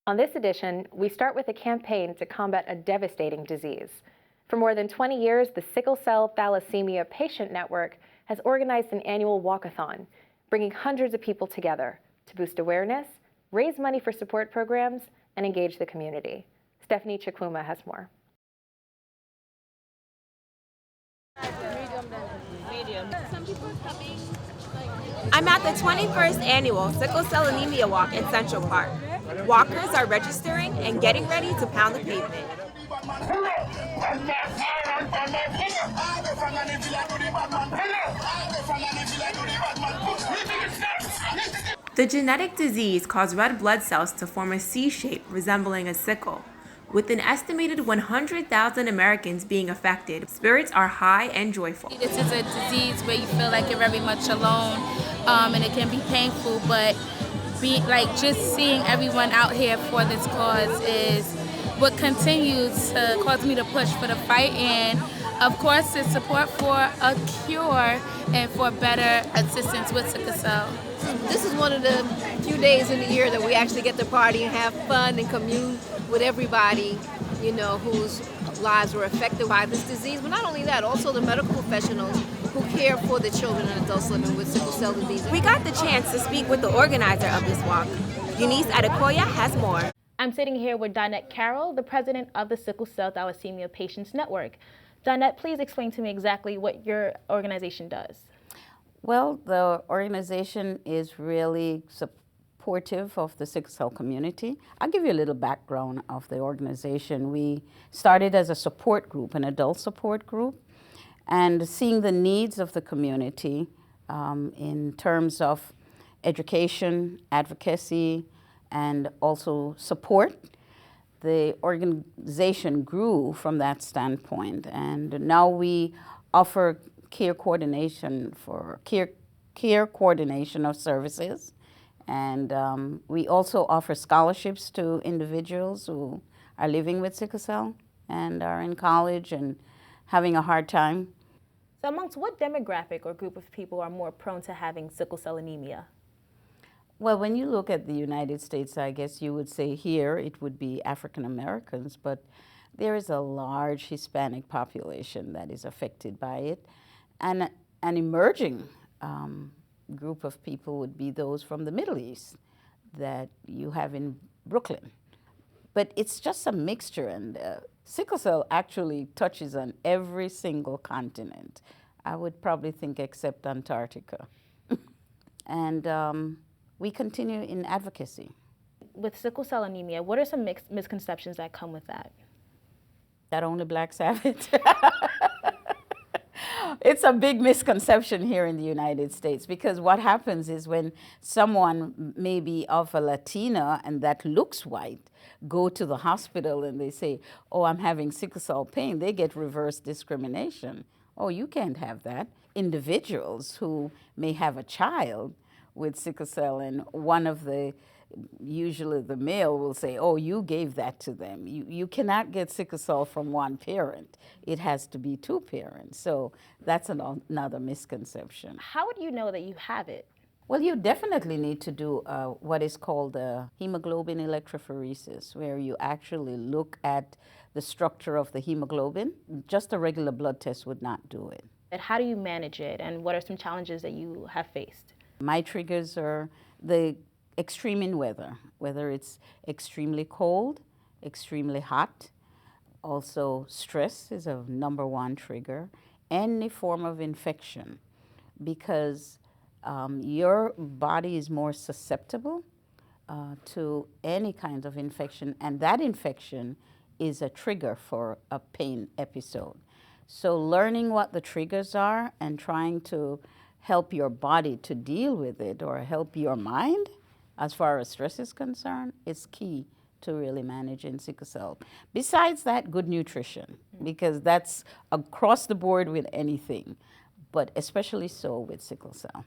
On this edition, we start with a campaign to combat a devastating disease. For more than 20 years, the Sickle Cell Thalassemia Patient Network has organized an annual walkathon, bringing hundreds of people together to boost awareness, raise money for support programs, and engage the community. Stephanie Chukwuma has more. I'm at the 21st annual Sickle Cell Anemia Walk in Central Park. Walkers are registering and getting ready to pound the pavement. The genetic disease caused red blood cells to form a C shape resembling a sickle. With an estimated 100,000 Americans being affected, spirits are high and joyful. This is a disease where you feel like you're very much alone, and it can be painful, but just seeing everyone out here for this cause is what continues to cause me to push for the fight, and of course the support for a cure and for better assistance with sickle cell. This is one of the few days in the year that we actually get to party and have fun and commune with everybody, you know, whose lives were affected by this disease. But not only that, also the medical professionals who care for the children and adults living with sickle cell disease. We got the chance to speak with the organizer of this walk. Eunice Adekoya has more. I'm sitting here with Donette Carroll, the president of the Sickle Cell Thalassemia Patients Network. Donette, please explain to me exactly what your organization does. Well, the organization is really supportive of the sickle cell community. I'll give you a little background of the organization. We started as a support group, an adult support group, and seeing the needs of the community in terms of education, advocacy, and also support. The organization grew from that standpoint, and now we offer care coordination of services, and we also offer scholarships to individuals who are living with sickle cell and are in college and having a hard time. So amongst what demographic or group of people are more prone to having sickle cell anemia? Well, when you look at the United States, I guess you would say here it would be African Americans, but there is a large Hispanic population that is affected by it. And an emerging group of people would be those from the Middle East that you have in Brooklyn. But it's just a mixture, and sickle cell actually touches on every single continent. I would probably think except Antarctica. And we continue in advocacy. With sickle cell anemia, what are some misconceptions that come with that? That only blacks have it. It's a big misconception here in the United States, because what happens is when someone maybe of a Latina and that looks white go to the hospital and they say, oh, I'm having sickle cell pain, they get reverse discrimination. Oh, you can't have that. Individuals who may have a child with sickle cell, and usually the male will say, oh, you gave that to them. You cannot get sickle cell from one parent. It has to be two parents. So that's another misconception. How would you know that you have it? Well, you definitely need to do what is called hemoglobin electrophoresis, where you actually look at the structure of the hemoglobin. Just a regular blood test would not do it. And how do you manage it, and what are some challenges that you have faced? My triggers are the extreme in weather, whether it's extremely cold, extremely hot. Also, stress is a #1 trigger. Any form of infection, because your body is more susceptible to any kind of infection, and that infection is a trigger for a pain episode. So learning what the triggers are and trying to help your body to deal with it, or help your mind as far as stress is concerned, is key to really managing sickle cell. Besides that, good nutrition, because that's across the board with anything, but especially so with sickle cell.